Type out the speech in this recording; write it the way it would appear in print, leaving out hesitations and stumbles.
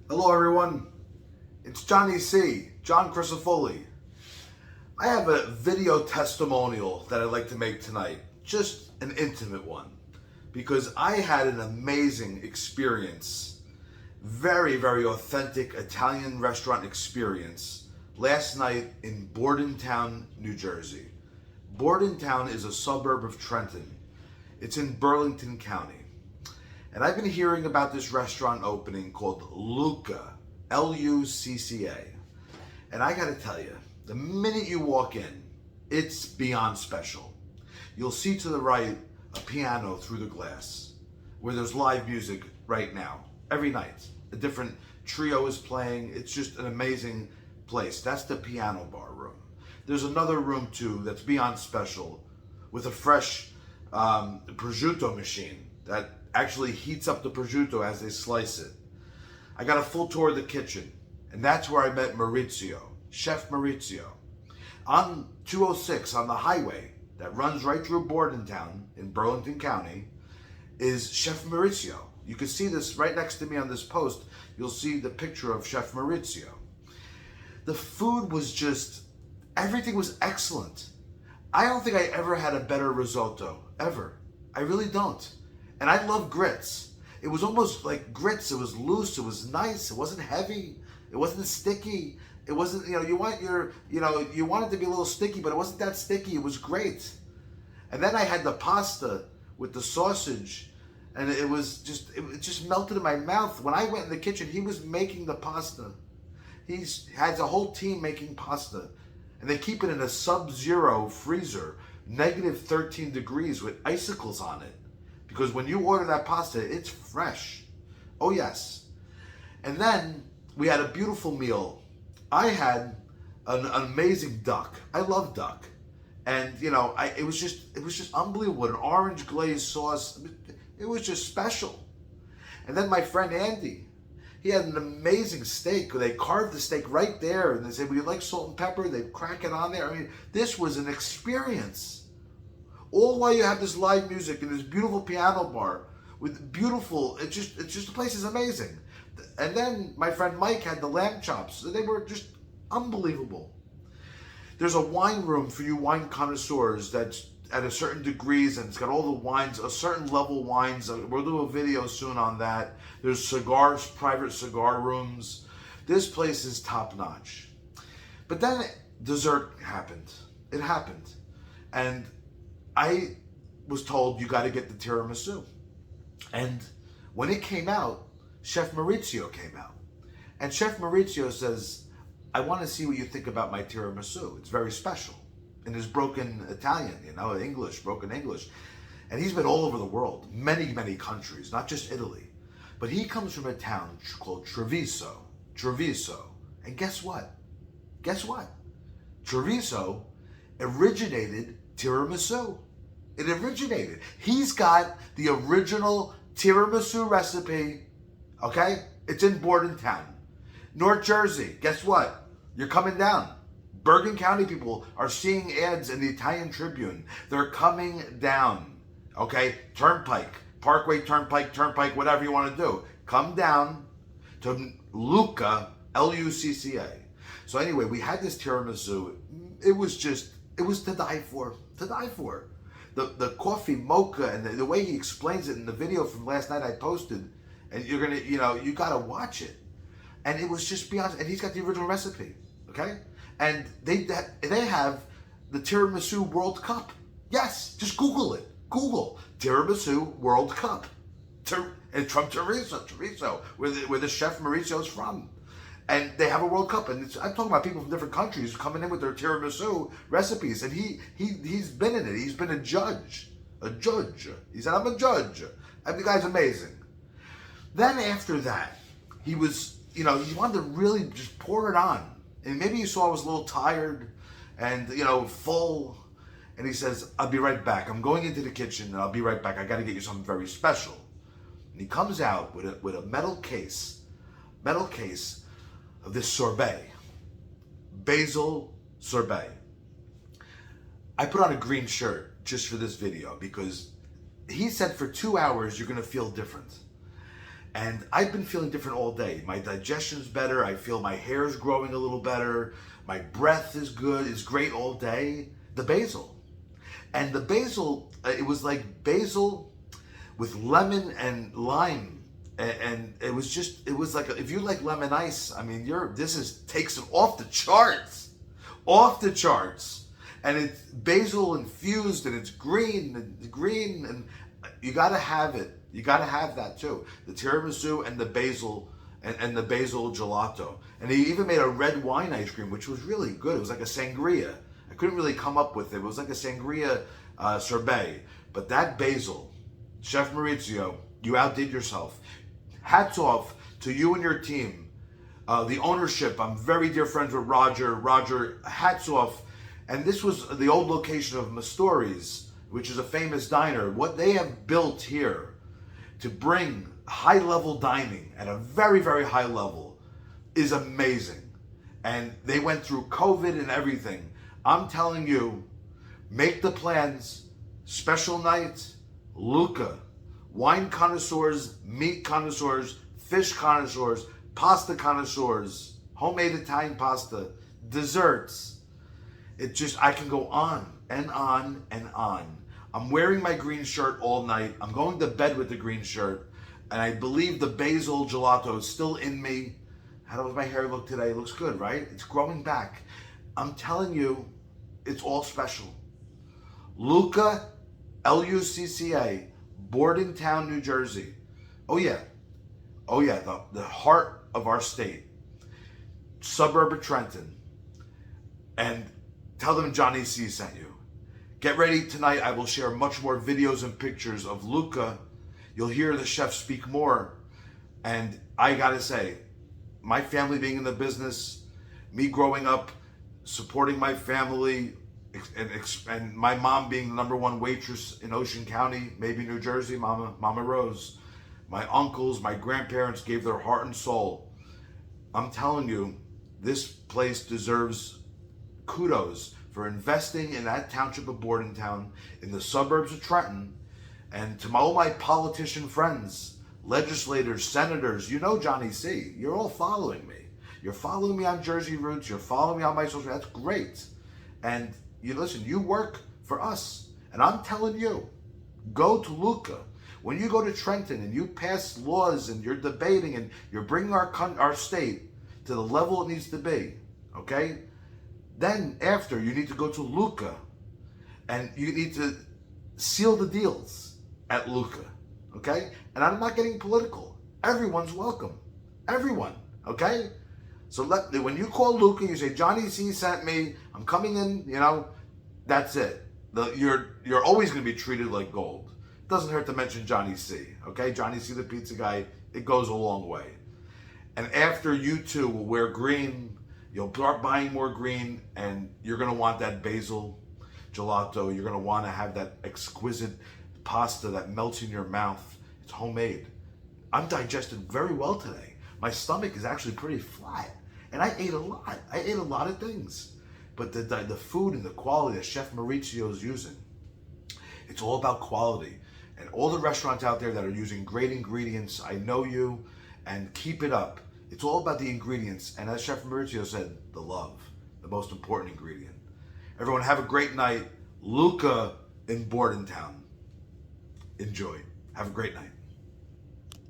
Hello everyone, it's Johnny C, John Crisafulli. I have a video testimonial that I'd like to make tonight, just an intimate one, because I had an amazing experience, very authentic Italian restaurant experience last night in Bordentown, New Jersey. Bordentown is a suburb of Trenton. It's in Bergen County. And I've been hearing about this restaurant opening called Lucca, L-U-C-C-A. And I gotta tell you, the minute you walk in, it's beyond special. You'll see to the right a piano through the glass, where there's live music right now, every night. A different trio is playing. It's just an amazing place. That's the piano bar room. There's another room too that's beyond special, with a fresh prosciutto machine that actually heats up the prosciutto as they slice it. I got a full tour of the kitchen, and that's where I met Maurizio, Chef Maurizio. On 206, on the highway that runs right through Bordentown in Bergen County, is Chef Maurizio. You can see this right next to me on this post. You'll see the picture of Chef Maurizio. The food was just, everything was excellent. I don't think I ever had a better risotto, ever. I really don't. And I love grits. It was almost like grits. It was loose. It was nice. It wasn't heavy. It wasn't sticky. It wasn't, you want it to be a little sticky, but it wasn't that sticky. It was great. And then I had the pasta with the sausage, and it just melted in my mouth. When I went in the kitchen, he was making the pasta. He has a whole team making pasta, and they keep it in a sub-zero freezer, negative 13 degrees with icicles on it. Because when you order that pasta, it's fresh. Oh yes. And then we had a beautiful meal. I had an amazing duck. I love duck. And it was just unbelievable. An orange glazed sauce. It was just special. And then my friend Andy, he had an amazing steak. They carved the steak right there, and they said, "Would you like salt and pepper?" They crack it on there. I mean, this was an experience. All while you have this live music and this beautiful piano bar with beautiful, it's just the place is amazing. And then my friend Mike had the lamb chops. They were just unbelievable. There's a wine room for you wine connoisseurs that's at a certain degrees, and it's got all the wines, a certain level wines. We'll do a video soon on that. There's cigars, private cigar rooms. This place is top notch. But then dessert happened. It happened. And I was told, you got to get the tiramisu. And when it came out, Chef Maurizio came out. And Chef Maurizio says, "I want to see what you think about my tiramisu. It's very special." In his broken Italian, broken English. And he's been all over the world, many countries, not just Italy. But he comes from a town called Treviso. And guess what? Treviso originated tiramisu. It originated. He's got the original tiramisu recipe, okay? It's in Bordentown. North Jersey, guess what? You're coming down. Bergen County people are seeing ads in the Italian Tribune. They're coming down, okay? Turnpike, Parkway, Turnpike, whatever you want to do. Come down to Lucca, L-U-C-C-A. So anyway, we had this tiramisu. It was to die for, The coffee mocha and the way he explains it in the video from last night I posted, and you're gonna, you gotta watch it. And it was just beyond, and he's got the original recipe, okay? And they have the Tiramisu World Cup. Yes, just Google it. Google Tiramisu World Cup. It's from Treviso, where the chef Maurizio is from. And they have a World Cup, and I'm talking about people from different countries coming in with their tiramisu recipes, and he's been in it. He's been a judge. He said, "I'm a judge." And the guy's amazing. Then after that, he was, he wanted to really just pour it on. And maybe you saw I was a little tired and, full. And he says, "I'll be right back. I'm going into the kitchen, and I'll be right back. I got to get you something very special." And he comes out with a metal case of this sorbet, Basil Sorbet. I put on a green shirt just for this video because he said for 2 hours you're going to feel different. And I've been feeling different all day. My digestion's better. I feel my hair's growing a little better. My breath is good. It's great all day. The basil. And the basil, it was like basil with lemon and lime. And it was like, if you like lemon ice, I mean, takes it off the charts. Off the charts. And it's basil infused and it's green, and you gotta have it. You gotta have that too. The tiramisu and the basil and the basil gelato. And he even made a red wine ice cream, which was really good. It was like a sangria. I couldn't really come up with it. It was like a sangria sorbet. But that basil, Chef Maurizio, you outdid yourself. Hats off to you and your team. The ownership, I'm very dear friends with Roger. Roger, hats off. And this was the old location of Mastori's, which is a famous diner. What they have built here to bring high-level dining at a very, very high level is amazing. And they went through COVID and everything. I'm telling you, make the plans. Special night, Luca. Wine connoisseurs, meat connoisseurs, fish connoisseurs, pasta connoisseurs, homemade Italian pasta, desserts. I can go on and on and on. I'm wearing my green shirt all night. I'm going to bed with the green shirt. And I believe the basil gelato is still in me. How does my hair look today? It looks good, right? It's growing back. I'm telling you, it's all special. Lucca, Lucca, Bordentown, New Jersey. Oh yeah, the heart of our state. Suburb of Trenton. And tell them Johnny C sent you. Get ready tonight. I will share much more videos and pictures of Luca. You'll hear the chef speak more. And I gotta say, my family being in the business, me growing up, supporting my family, and my mom being the #1 waitress in Ocean County, maybe New Jersey, Mama Rose. My uncles, my grandparents gave their heart and soul. I'm telling you, this place deserves kudos for investing in that township of Bordentown, in the suburbs of Trenton. And to all my politician friends, legislators, senators, you know Johnny C. You're all following me. You're following me on Jersey Roots. You're following me on my social media. That's great. And you listen, you work for us. And I'm telling you, go to Luca. When you go to Trenton and you pass laws and you're debating and you're bringing our state to the level it needs to be, okay? Then after, you need to go to Luca and you need to seal the deals at Luca, okay? And I'm not getting political. Everyone's welcome. Everyone, okay? So when you call Luca, you say, Johnny C sent me, I'm coming in, you know, that's it. You're always going to be treated like gold. It doesn't hurt to mention Johnny C, okay? Johnny C, the pizza guy, it goes a long way. And after, you too will wear green. You'll start buying more green, and you're going to want that basil gelato. You're going to want to have that exquisite pasta that melts in your mouth. It's homemade. I'm digested very well today. My stomach is actually pretty flat, and I ate a lot. I ate a lot of things. But the food and the quality that Chef Maurizio is using, it's all about quality. And all the restaurants out there that are using great ingredients, I know you, and keep it up. It's all about the ingredients. And as Chef Maurizio said, the love, the most important ingredient. Everyone have a great night. Luca in Bordentown. Enjoy. Have a great night.